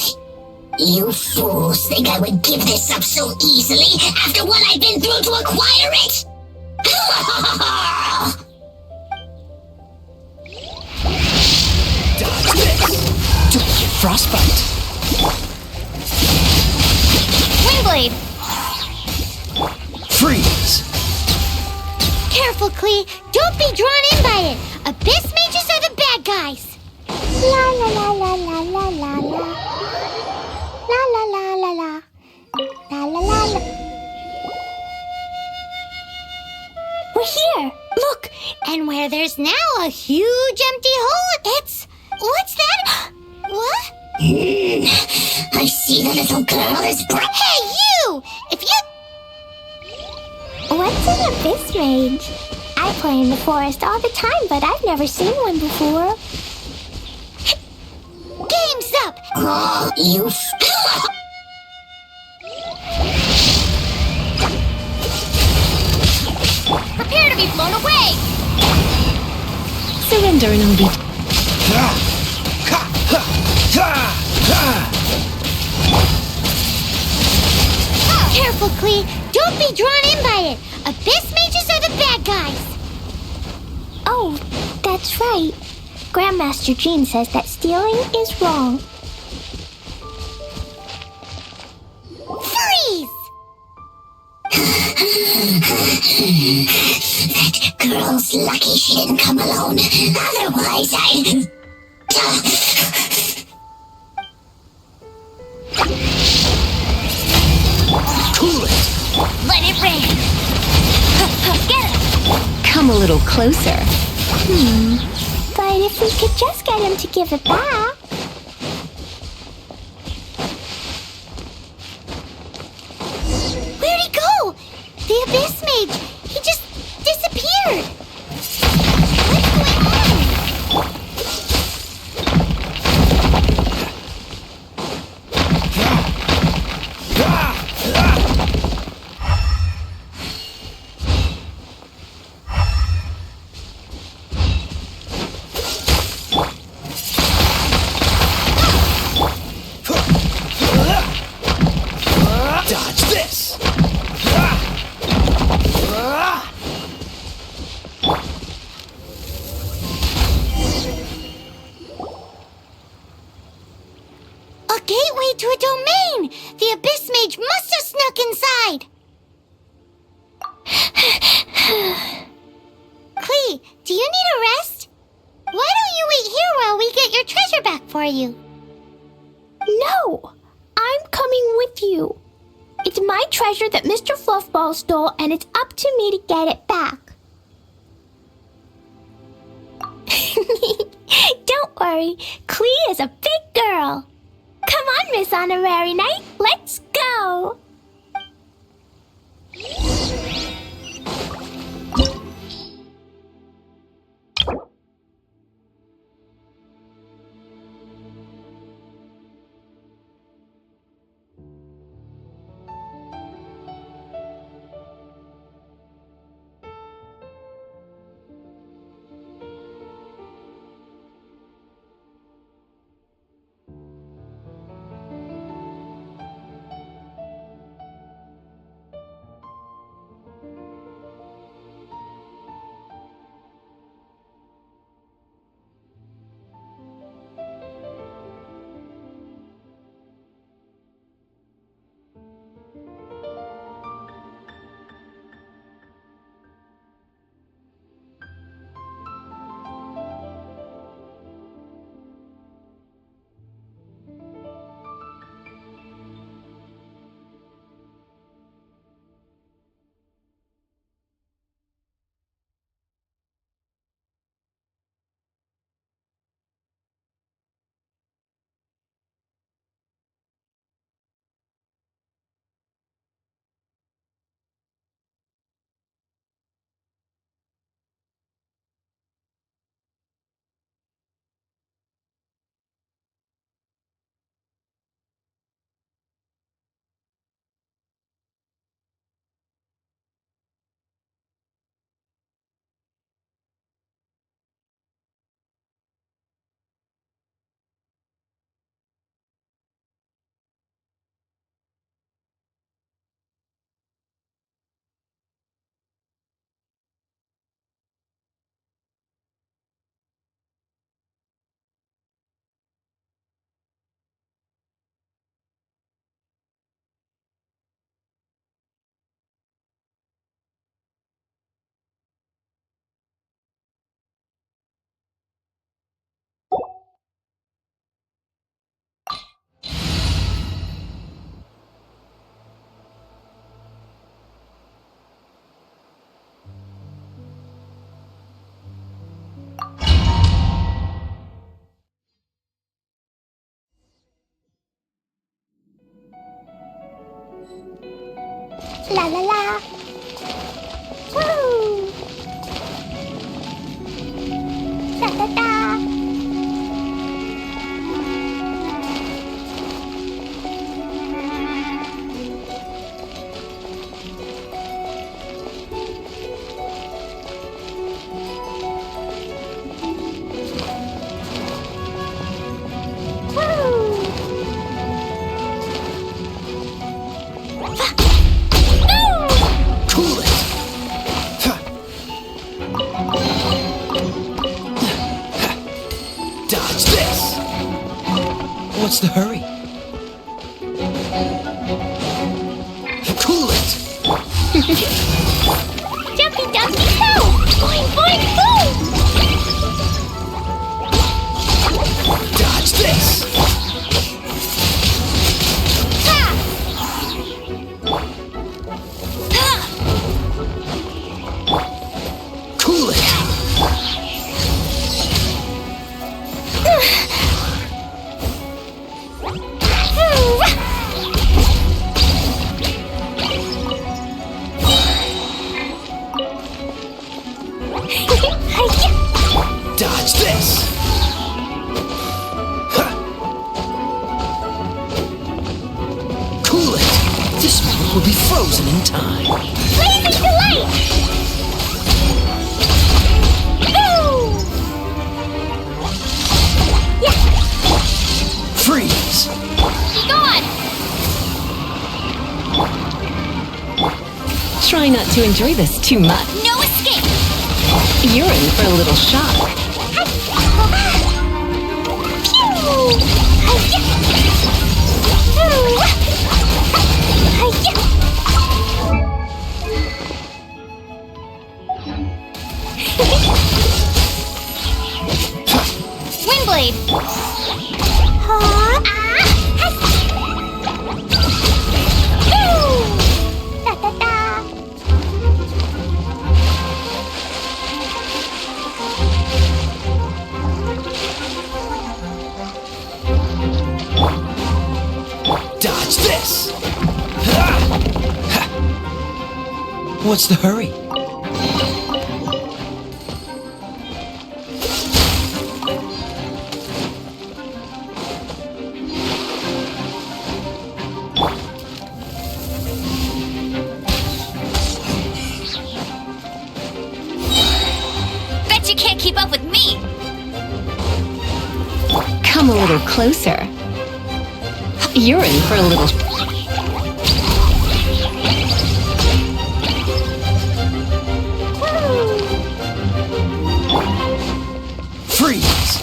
you fools think I would give this up so easily after what I've been through to acquire it? Don't get frostbite. Windblade! Freeze! Careful, Klee! Don't be drawn in by it! Abyss mages are the bad guys! La la la la la la la la. La la la la la. La la la la. We're here! Look! And where there's now a huge empty hole, it's... What's that? What? I see the little girl has brought... Hey, you! If you... What's an abyss mage? I play in the forest all the time, but I've never seen one before. Game's up! Oh, you... Prepare to be blown away! Surrender and I'll be... Careful, Klee! Don't be drawn in by it! Abyss mages are the bad guys! Oh, that's right. Grandmaster Jean says that stealing is wrong. Freeze! That girl's lucky she didn't come alone. Otherwise, I... Cool it! Let it rain! Get it! Come a little closer. But if we could just get him to give it back... Where'd he go? The Abyss Mage! He just disappeared! What's going on? Dodge this! A gateway to a domain! The Abyss Mage must have snuck inside! Klee, do you need a rest? Why don't you wait here while we get your treasure back for you? No! I'm coming with you. It's my treasure that Mr. Fluffball stole, and it's up to me to get it back. Don't worry, Klee is a big girl. Come on, Miss Honorary Knight, let's go! La la la. Woo! Da da da. Cool it! Dodge this! What's the hurry? Cool it! Jumpy dumpy go! Boing boing boom! Dodge this! Cool it! Dodge this! Cool it! This one will be frozen in time. Blazing delight! Ooh! Yeah! Freeze! Be gone! Try not to enjoy this too much. No escape! You're in for a little shock. Windblade! Da da da! Dodge this! What's the hurry? Bet you can't keep up with me! Come a little closer. You're in for a little... Freeze!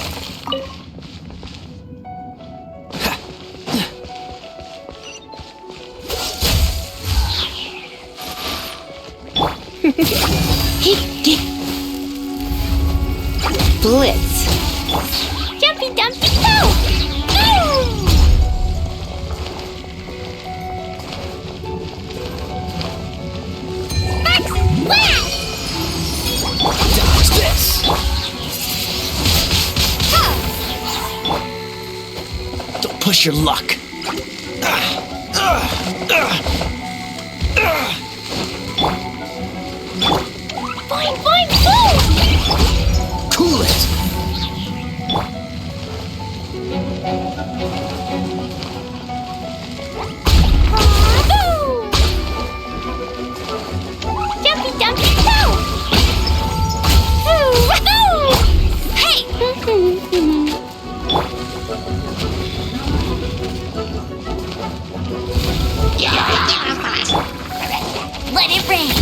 Blitz. Jumpy dumpy go! Ooh! Max Blast! Dodge this! Don't push your luck. Boing boing boom! Cool it! Jumpy dumpy go! Hey! Let it rain!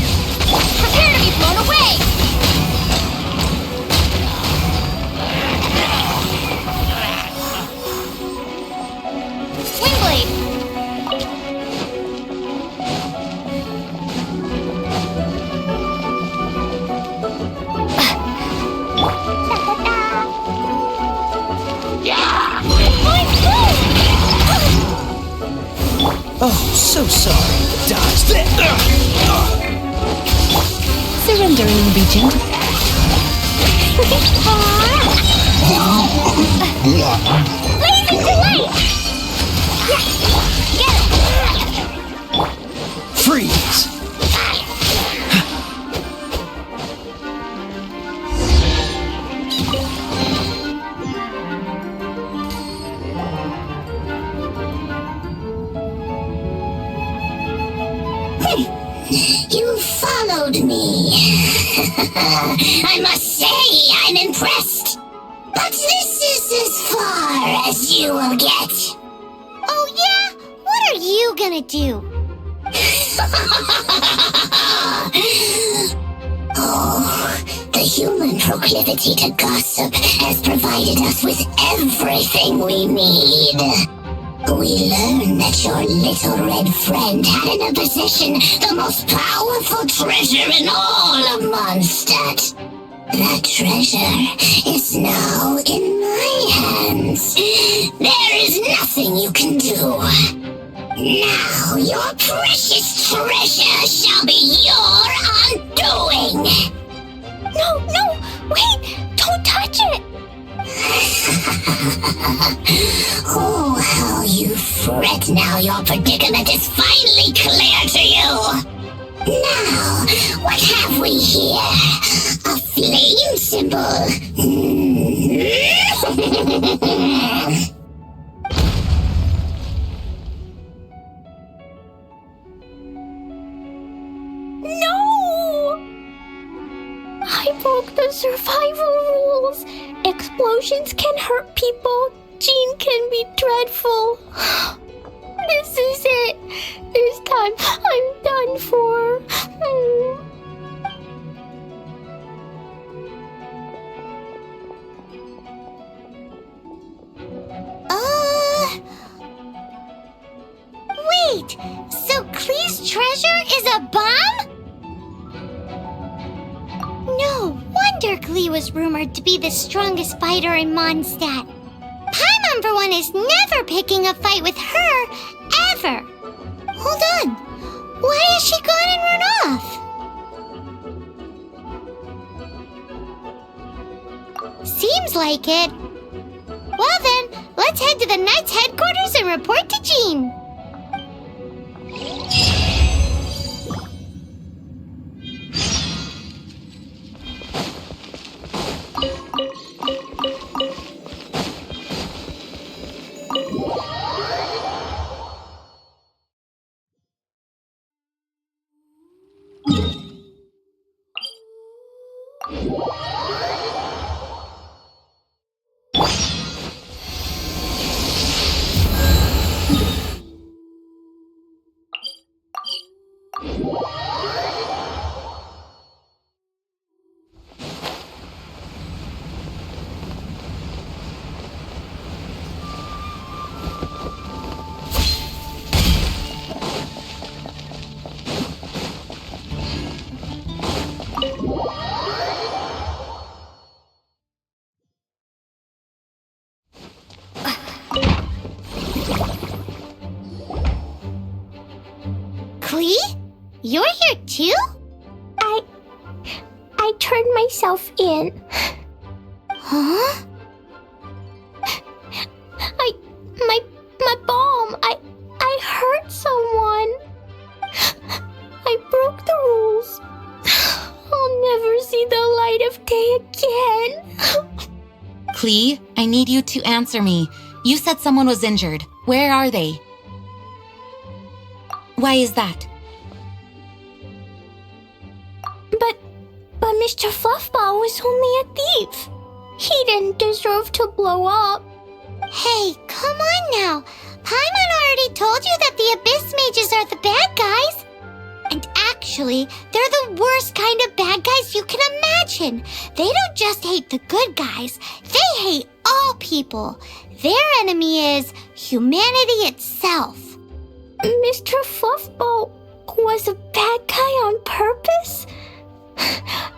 Prepare to be blown away! Windblade! Oh, so sorry. Dodge this! Surrendering will be gentle. Blazing delight! Get it! Freeze! I must say, I'm impressed. But this is as far as you will get. Oh yeah? What are you gonna do? Oh, the human proclivity to gossip has provided us with everything we need. We learned that your little red friend had in her possession the most powerful treasure in all of Mondstadt. That treasure is now in my hands. There is nothing you can do. Now your precious treasure shall be your undoing. No, wait! Don't touch it! Oh, how you fret now your predicament is finally clear to you. Now, what have we here? A flame symbol. No! I broke the survival rules. Explosions can hurt people. Jean can be dreadful. This is it. This time I'm done for. Wait, so Klee's treasure is a bomb? No wonder Klee was rumored to be the strongest fighter in Mondstadt. Paimon, for one, is never picking a fight with her, ever. Hold on. Why has she gone and run off? Seems like it. Well then, let's head to the Knight's headquarters and report to Jean. Klee? You're here too? I turned myself in. Huh? My bomb. I hurt someone. I broke the rules. I'll never see the light of day again. Klee, I need you to answer me. You said someone was injured. Where are they? Why is that? But Mr. Fluffball was only a thief. He didn't deserve to blow up. Hey, come on now. Paimon already told you that the Abyss Mages are the bad guys. And actually, they're the worst kind of bad guys you can imagine. They don't just hate the good guys. They hate all people. Their enemy is humanity itself. Mr. Fluffball was a bad guy on purpose?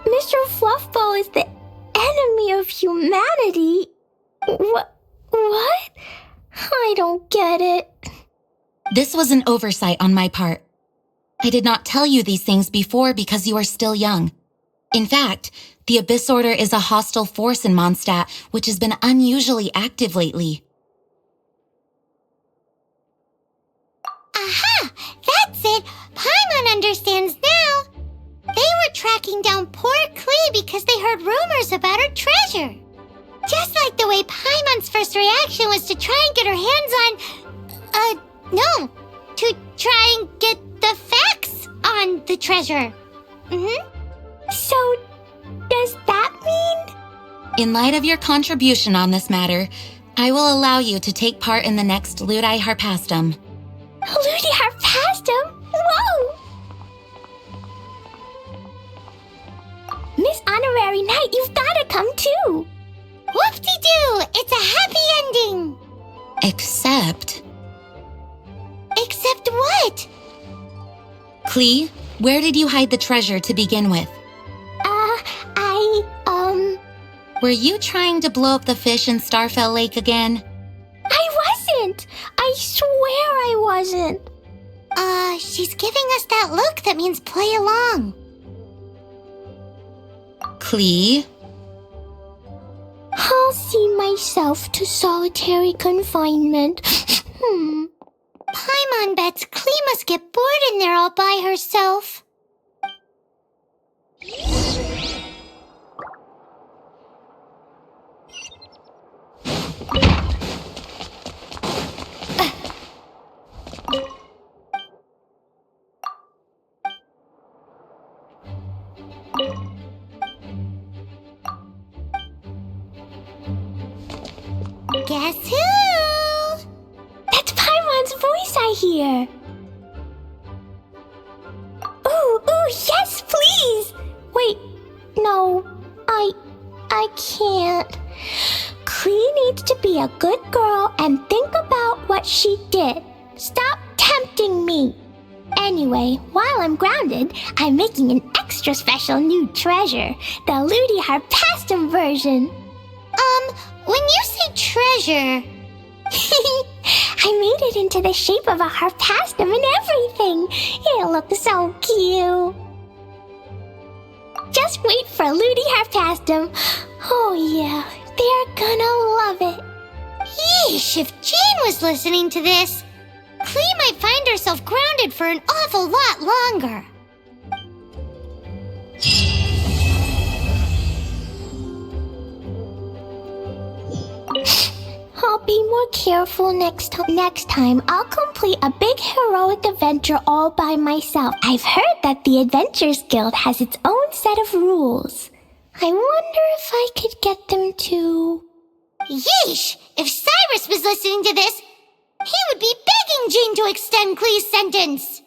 Mr. Fluffball is the enemy of humanity? What? I don't get it. This was an oversight on my part. I did not tell you these things before because you are still young. In fact, the Abyss Order is a hostile force in Mondstadt, which has been unusually active lately. Aha! That's it! Paimon understands now! They were tracking down poor Klee because they heard rumors about her treasure. Just like the way Paimon's first reaction was to try and get her hands on... to try and get the facts on the treasure. So, does that mean? In light of your contribution on this matter, I will allow you to take part in the next Ludi Harpastum. Ludi Harpastum? Whoa! Miss Honorary Knight, you've gotta come too! Whoop-de-doo! It's a happy ending! Except... Except what? Klee, where did you hide the treasure to begin with? Were you trying to blow up the fish in Starfell Lake again? I wasn't! I swear I wasn't! She's giving us that look that means play along. Klee? I'll see myself to solitary confinement. Paimon bets Klee must get bored in there all by herself. Guess who? That's Paimon's voice I hear. Ooh, yes, please. Wait, no, I can't. Klee needs to be a good girl and think about what she did. Stop tempting me. Anyway, while I'm grounded, I'm making an extra special new treasure, the Ludi Harpastum version. When you say treasure... I made it into the shape of a harpastum and everything. It'll look so cute. Just wait for Ludi Harpastum. Oh yeah, they're gonna love it. Yeesh, if Jean was listening to this, Klee might find herself grounded for an awful lot longer. I'll be more careful next time. I'll complete a big heroic adventure all by myself. I've heard that the Adventures Guild has its own set of rules. I wonder if I could get them to... Yeesh! If Cyrus was listening to this, he would be begging Jean to extend Klee's sentence.